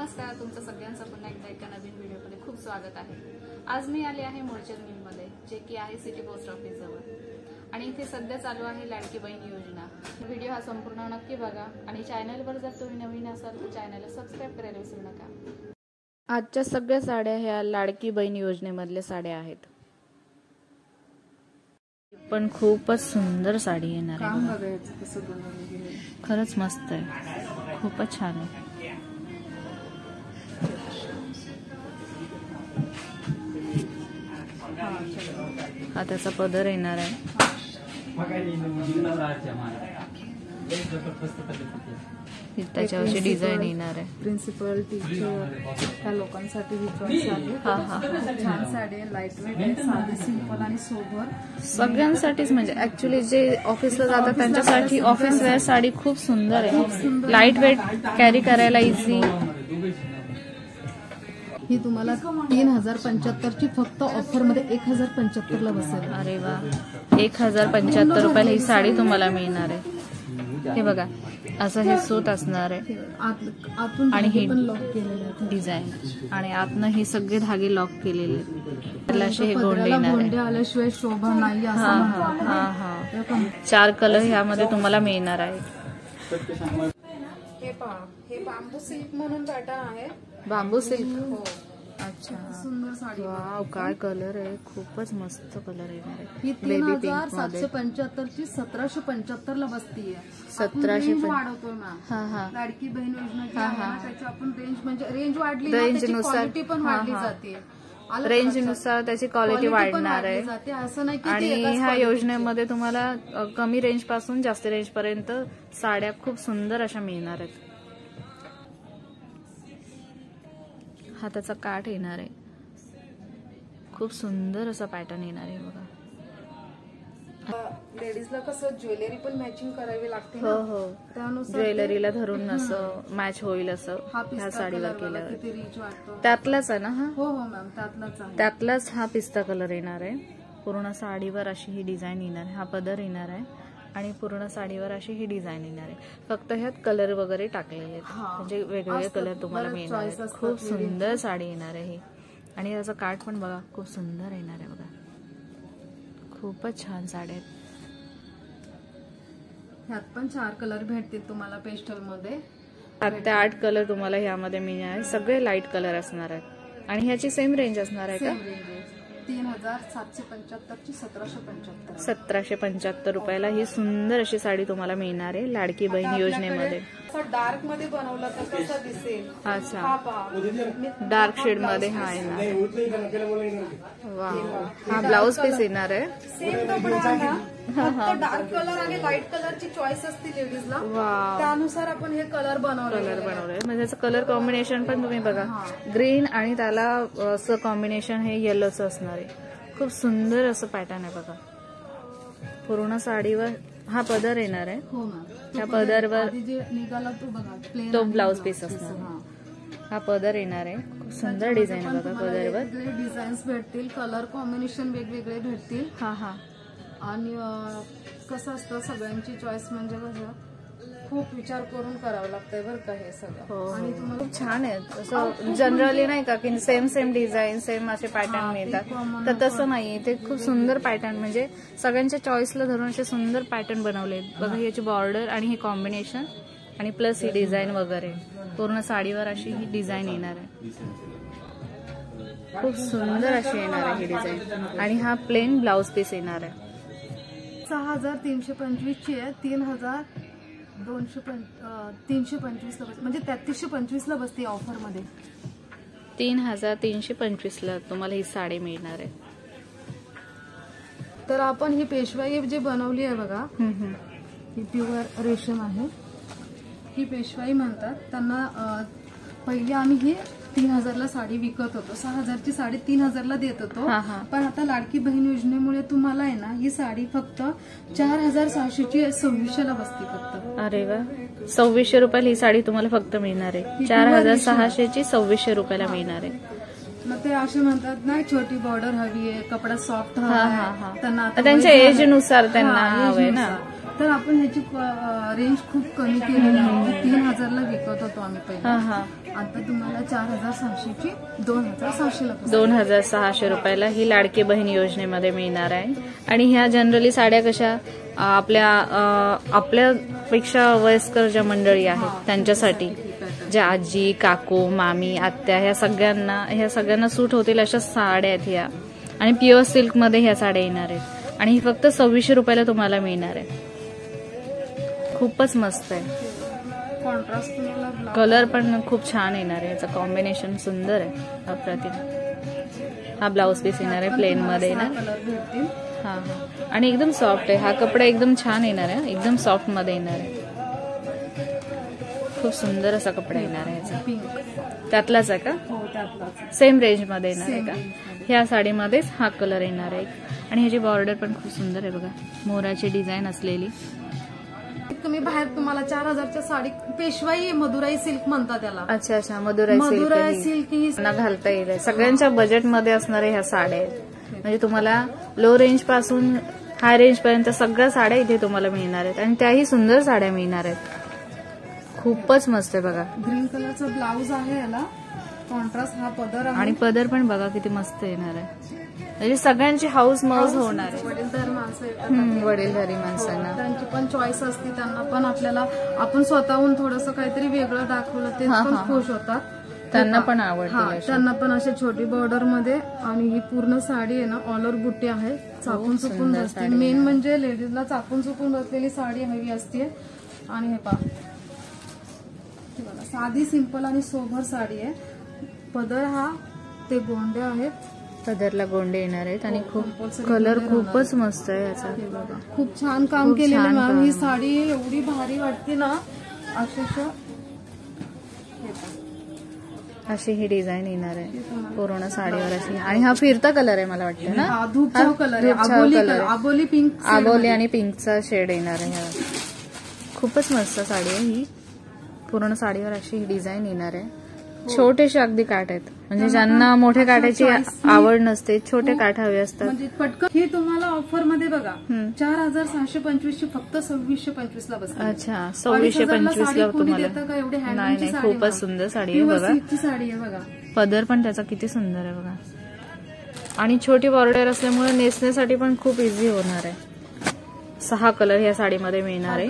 नमस्कार, तुमचं सगळ्यांचं पुन्हा एकदा एका नवीन व्हिडिओमध्ये खूप स्वागत आहे। आज मी आले आहे मोरचंद मिलमध्ये, जे की आहे सिटी पोस्ट ऑफिस जवळ, आणि इथे सध्या चालू आहे लाडकी बहीण योजना। व्हिडिओ हा संपूर्ण नक्की बघा आणि चॅनलवर जर तुम्ही नवीन असाल तर चॅनलला सबस्क्राइब करायला विसरू नका। आजच्या सगळ्या साड्या ह्या लाडकी बहीण योजनेमधल्या साड्या आहेत, पण खूपच सुंदर साडी येणार आहे। खरंच मस्त आहे, खूपच छान आहे। हा त्याचा पदर येणार आहे, त्याच्यावरची डिझाईन येणार आहे। प्रिन्सिपल टीचर ह्या लोकांसाठी ही चॉईस आहे। छान साडी आहे, लाईट वेट आहे, साधी सिंपल आणि सोबर सगळ्यांसाठीच। म्हणजे ऍक्च्युली जे ऑफिसला जातात त्यांच्यासाठी ऑफिस वेअर साडी खूप सुंदर आहे, लाईट वेट, कॅरी करायला इझी। ही तुम्हाला 3075 ची फक्त ऑफर मध्ये 1075 ला बसेल। अरे वा, 1075 रुपयाला ही साडी तुम्हाला मिळणार आहे। हे बघा, असं हे सूत असणार आहे आणि हे लॉक केलेलं डिझाईन, आणि आतनं हे सगळे धागे लॉक केलेले, त्याला असे हे गोंडे येणार आहे। आल्याशिवाय शोभा नाही असं। हा 4 कलर ह्यामध्ये तुम्हाला मिळणार आहे। हे पहा, हे बांबू सिल्क म्हणून पॅटर्न आहे। बांबू सिल्क, हो। अच्छा, सुंदर साडी। वाव, काय कलर आहे, खूपच मस्त कलर येणार आहे। ही 3775 ची 1775 ला बसतीये। 1700 वाढवतोय मॅम। हा लाडकी बहीण योजना जी आहे ना, त्याची आपण रेंज, म्हणजे रेंज वाढली ना, त्याची क्वालिटी पण वाढली जाते। रेंज नुसार त्याची क्वालिटी वाढणार आहे। असं नाही की आणि ह्या योजनेमध्ये तुम्हाला कमी रेंज पासून जास्त रेंज पर्यंत साड्या खूप सुंदर अशा मिळणार आहेत। हा त्याचा काठ येणार आहे, खूप सुंदर असा पॅटर्न येणार आहे बघा। लेडीजला कसं ज्वेलरी पण मॅचिंग करावी लागते। हो हो, त्यानुसार ज्वेलरीला धरून असं मॅच होईल असं ह्या साडीवर केल्यावर। त्यातलाच आहे ना हा? हो हो मॅम, त्यातलाच आहे। त्यातलाच हा पिस्ता कलर येणार आहे। पूर्ण साडीवर अशी ही डिझाईन येणार आहे, हा पदर येणार आहे आणि पूर्ण साडीवर अशी ही डिझाईन येणार आहे। फक्त ह्यात कलर वगैरे टाकलेले आहेत, म्हणजे वेगवेगळे कलर तुम्हाला मिळणार आहेत। खूप सुंदर साडी येणार आहे ही, आणि याचा काठ पण बघा, खूप सुंदर येणार आहे बघा। खूपच छान साड्या आहेत। ह्यात पण 4 कलर भेटतील तुम्हाला पेस्टल मध्ये। 7 ते 8 कलर तुम्हाला ह्यामध्ये मिळणार आहे, सगळे लाईट कलर असणार आहेत। आणि ह्याची सेम रेंज असणार आहे का? 3775 ची 1775। 1775 रुपयाला ही सुंदर अशी साडी तुम्हाला मिळणार आहे लाडकी बहीण योजनेमध्ये। डार्क मध्ये बनवलं तर कसं दिसेल? अच्छा, डार्क शेड मध्ये हा येणार। वाव, हा ब्लाउज पीस येणार आहे। सेम कपडा, फक्त डार्क कलर आणि लाईट कलरची चॉईस असते लेडीजला, त्यानुसार आपण हे कलर बनवले। म्हणजे त्याचं कलर कॉम्बिनेशन पण तुम्ही बघा, ग्रीन आणि त्याला असं कॉम्बिनेशन हे येलोचं असणार आहे। खूप सुंदर असं पॅटर्न आहे बघा। पूर्ण साडीवर हा पदर येणार आहे। हो मॅम, त्या पदरवर निघाला तो बघा, तो ब्लाउज पीस असणार। हा पदर येणार आहे, खूप सुंदर डिझाईन आहे बघा पदरवर। डिझाईन्स भेटतील, कलर कॉम्बिनेशन वेगवेगळे भेटतील। हा आणि कसं असतं, सगळ्यांची चॉईस म्हणजे कसं खूप विचार करून करावं लागतंय बरं का हे सगळं। आणि तुम्हाला खूप छान आहे। असं जनरली नाही का की सेम डिझाईन, सेम असे पॅटर्न मिळतात, तर तसं नाही। ते खूप सुंदर पॅटर्न, म्हणजे सगळ्यांच्या चॉईसला धरून असे सुंदर पॅटर्न बनवले बघा। याची बॉर्डर आणि हे कॉम्बिनेशन आणि प्लस ही डिझाईन वगैरे, पूर्ण साडीवर अशी ही डिझाईन येणार आहे। खूप सुंदर अशी येणार आहे ही डिझाईन, आणि हा प्लेन ब्लाउज पीस येणार आहे। 6325 ची आहे, 325 ला, म्हणजे 3325 ला बसते ऑफर मध्ये। 3325 ला तुम्हाला ही साडी मिळणार आहे। तर आपण ही पेशवाई जी बनवली आहे बघा, ही प्युअर रेशम आहे। ही पेशवाई म्हणतात त्यांना। पहिले आम्ही ही 3000 ला साडी विकत होतो, 6000 ची साडी 3000 ला देत होतो। पण आता लाडकी बहीण योजनेमुळे तुम्हाला आहे ना, ही साडी फक्त 4600 ची 2600 ला बसते फक्त। अरे वा, 2600 रुपयाला ही साडी तुम्हाला फक्त मिळणार आहे। 4600 ची 2600 रुपयाला मिळणार आहे। मग ते असे म्हणतात ना, छोटी बॉर्डर हवी आहे, कपडा सॉफ्ट हवा आहे, त्यांच्या एज नुसार त्यांना हवंय ना। तर आपण ह्याची रेंज खूप कमी केलेली आहे. 3000ला विकत होतो आम्ही पहिले. आता तुम्हाला 4600ची 2600ला 2600 रुपयाला ही लाडकी बहीण योजनेमध्ये मिळणार आहे. आणि ह्या जनरली साड्या कशा आपल्यापेक्षा वयस्कर ज्या मंडळी आहेत त्यांच्यासाठी, ज्या आजी, काकू, मामी, आत्या ह्या सगळ्यांना सूट होतील अशा साड्या आहेत ह्या. आणि प्युअर सिल्क मध्ये ह्या साड्या येणार आहेत. आणि ही फक्त 2600 रुपयाला तुम्हाला मिळणार आहे. खूपच मस्त आहे. कॉन्ट्रास्ट कलर पण खूप छान येणार आहे. याचं कॉम्बिनेशन सुंदर आहे, अप्रतिम. हा ब्लाउज पीस येणार आहे प्लेन मध्ये ना. हा आणि एकदम सॉफ्ट आहे. हा कपडा एकदम छान येणार आहे, एकदम सॉफ्ट मध्ये येणार आहे. खूप सुंदर असा कपडा येणार आहे याचा. पिंक त्यातलाच आहे का? सेम रेंज मध्ये येणार आहे का? ह्या साडीमध्येच हा कलर येणार आहे. आणि ह्याची बॉर्डर पण खूप सुंदर आहे बघा, मोराची डिझाईन असलेली. तुम्ही बाहेर तुम्हाला 4000च्या साडी, पेशवाई मदुराई सिल्क म्हणतात त्याला. अच्छा अच्छा, मदुराई सिल्क ही घालता येईल. सगळ्यांच्या बजेटमध्ये असणाऱ्या ह्या साड्या आहेत. म्हणजे तुम्हाला लो रेंज पासून हाय रेंज पर्यंत सगळ्या साड्या इथे तुम्हाला मिळणार आहेत. आणि त्याही सुंदर साड्या मिळणार आहेत. खूपच मस्त आहे बघा. ग्रीन कलरचा ब्लाउज आहे याला, कॉन्ट्रास्ट हा पदर आहे. आणि पदर पण बघा किती मस्त येणार आहे. म्हणजे सगळ्यांची हाऊस मौज होणार आहे. वडीलधारी माणसं येतात, वडीलधारी माणसांना त्यांची पण चॉईस असते. त्यांना पण आपल्याला आपण स्वतःहून थोडंसं काहीतरी वेगळं दाखवलं ते पण खुश होतात. त्यांना पण आवडते. त्यांना पण अशा छोटी बॉर्डर मध्ये. आणि ही पूर्ण साडी आहे ना, ऑल ओव्हर बुट्टी आहे. चापून चुकून बसते. मेन म्हणजे लेडीजला चापून चुकून बसलेली साडी हवी असते. आणि हे पहा, साधी सिंपल आणि सोबर साडी आहे. पदर हा ते गोंडे आहेत, पदरला गोंडे येणार आहेत. आणि खूप कलर खूपच मस्त आहे याचा. खूप छान काम केलेलं मॅम. ही साडी एवढी भारी वाटते ना, अक्षरशः. अशी ही डिझाईन येणार आहे पूर्ण साडीवर अशी. आणि हा फिरता कलर आहे मला वाटतं ना. धूपचा कलर आहे, आबोली पिंक, आबोली आणि पिंकचा शेड येणार आहे. खूपच मस्त साडी आहे ही. पूर्ण साडीवर अशी ही डिझाईन येणार आहे. छोटेसे अगदी काठ आहेत. म्हणजे ज्यांना मोठ्या काठाची आवड नसते, छोटे काठ हवे असतात. म्हणजे पटकन. हे तुम्हाला ऑफर मध्ये बघा 4625ची फक्त 2625ला बसते. अच्छा, 2625ला तुम्हाला. नाही नाही, खूपच सुंदर साडी आहे बघा. साडी आहे बघा. पदर पण त्याचा किती सुंदर आहे बघा. आणि छोटी बॉर्डर असल्यामुळे नेसण्यासाठी पण खूप इझी होणार आहे. 6 कलर ह्या साडीमध्ये मिळणार आहे.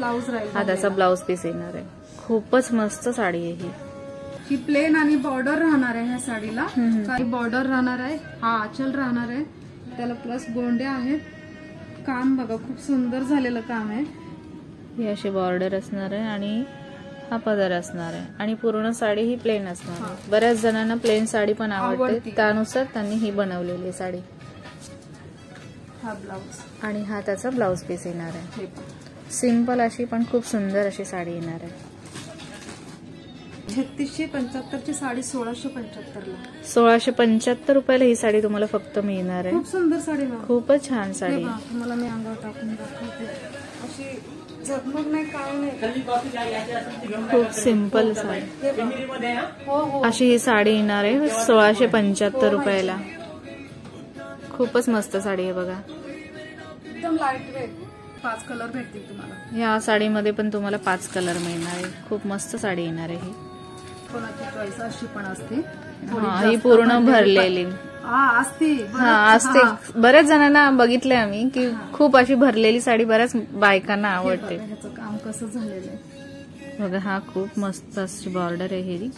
हा त्याचा ब्लाउज पीस येणार आहे. खूपच मस्त साडी आहे ही प्लेन आणि बॉर्डर राहणार आहे ह्या साडीला. काही बॉर्डर राहणार आहे. हा आचल राहणार आहे, त्याला प्लस गोंडे आहेत. काम बघा, खूप सुंदर झालेलं काम आहे. ही अशी बॉर्डर असणार आहे आणि हा पदर असणार आहे. आणि पूर्ण साडी ही प्लेन असणार आहे. बऱ्याच जणांना प्लेन साडी पण आवडते, त्यानुसार त्यांनी ही बनवलेली साडी. हा ब्लाउज आणि हा त्याचा ब्लाउज पीस येणार आहे. सिंपल अशी पण खूप सुंदर अशी साडी येणार आहे. 3675ची साडी 1675ला. 1675 रुपयाला ही साडी तुम्हाला फक्त मिळणार आहे. खूप सुंदर साडी, खूपच छान साडी. तुम्हाला मी अंगावर टाकून दाखवते. अशी झगमग नाही, काय नाही, खूप सिंपल साडी. अशी ही साडी येणार आहे 1675 रुपयाला. खूपच मस्त साडी आहे बघा. एकदम लाईट वेट. 5 कलर भेटतील तुम्हाला. या साडीमध्ये पण तुम्हाला 5 कलर मिळणार आहे. खूप मस्त साडी येणार आहे ही. कोणाची चॉईस अशी पण असते. ही पूर्ण भरलेली असते. बऱ्याच जणांना बघितलंय आम्ही की खूप अशी भरलेली साडी बऱ्याच बायकांना आवडते. ह्याचं काम कसं झालेलं आहे बघा. हा खूप मस्त अशी बॉर्डर आहे ही.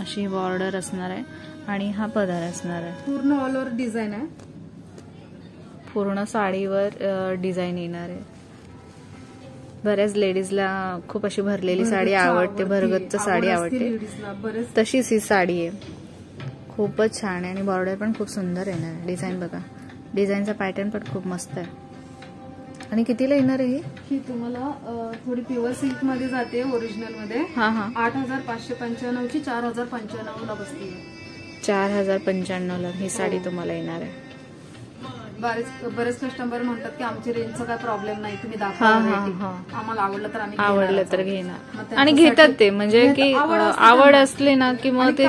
अशी बॉर्डर असणार आहे. आणि हा पदर असणार आहे. पूर्ण ऑल ओव्हर डिझाईन आहे. पूर्ण साडीवर डिझाईन येणार आहे. बऱ्याच लेडीजला खूप अशी भरलेली साडी आवडते, भरगच्च साडी आवडते. तशीच ही साडी आहे. खूपच छान आहे. आणि बॉर्डर पण खूप सुंदर येणार आहे. डिझाईन बघा, डिझाईनचा पॅटर्न पण खूप मस्त आहे. आणि कितीला येणार आहे ही तुम्हाला? थोडी प्युअर सिल्क मध्ये जाते, ओरिजिनल मध्ये. 8595ची 4095ला बसते. 4095ला ही साडी तुम्हाला येणार आहे. बरेच कस्टमर म्हणतात की आमची रेंजचा काय प्रॉब्लेम नाही, तुम्ही दाखवा, आम्हाला आवडलं तर घेणार. आणि घेतात ते, म्हणजे की आवड असली ना की मग ते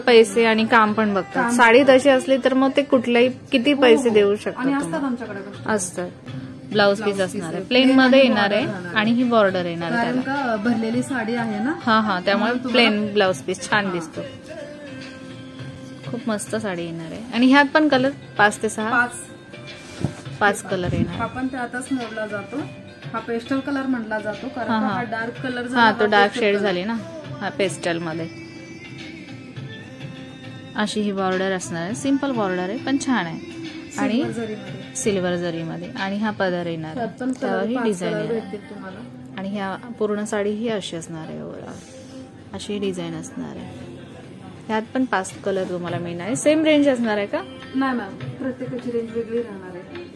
पैसे आणि काम पण बघतात. साडी तशी असली तर मग ते कुठल्याही किती पैसे देऊ शकतात. आणि असतात आमच्याकडे असतात. ब्लाउज पीस असणार आहे. प्लेन मध्ये येणार आहे आणि ही बॉर्डर येणार आहे कारण त्याला. का भरलेली साडी आहे ना. हा त्यामुळे प्लेन ब्लाउज पीस छान दिसतो. खूप मस्त साडी येणार आहे. आणि ह्यात पण कलर 5 ते 6 5 कलर येणार. हा पण त्यातच मोडला जातो. हा पेस्टल कलर म्हटला जातो कारण हा डार्क कलर हा तो डार्क शेड झाली ना. हा पेस्टल मध्ये अशी ही बॉर्डर असणार आहे. सिंपल बॉर्डर आहे पण छान आहे. आणि सिल्वर जरीमध्ये. आणि हा पदर येणार आहे. त्यावरही डिझाईन येणार. आणि ह्या पूर्ण साडी ही अशी असणार आहे. ओव्हरऑल अशी डिझाईन असणार आहे. ह्यात पण 5 कलर तुम्हाला मिळणार आहे. सेम रेंज असणार आहे का? नाही मॅम, प्रत्येकाची रेंज वेगळी राहणार आहे.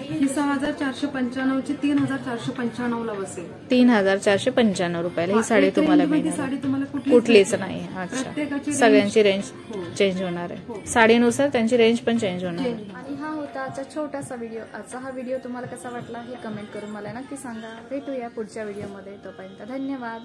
ही 6495 ची 3495 ला बसेल. 3495 रुपयाला ही साडी तुम्हाला मिळणार. साडी तुम्हाला कुठलीच नाही. अच्छा, सगळ्यांची रेंज चेंज होणार आहे. साडीनुसार त्यांची रेंज पण चेंज होणार आहे. आणि हा होता आजचा छोटासा व्हिडिओ. आजचा हा व्हिडिओ तुम्हाला कसा वाटला हे कमेंट करून मला नक्की सांगा. भेटूया पुढच्या व्हिडिओमध्ये. तोपर्यंत धन्यवाद.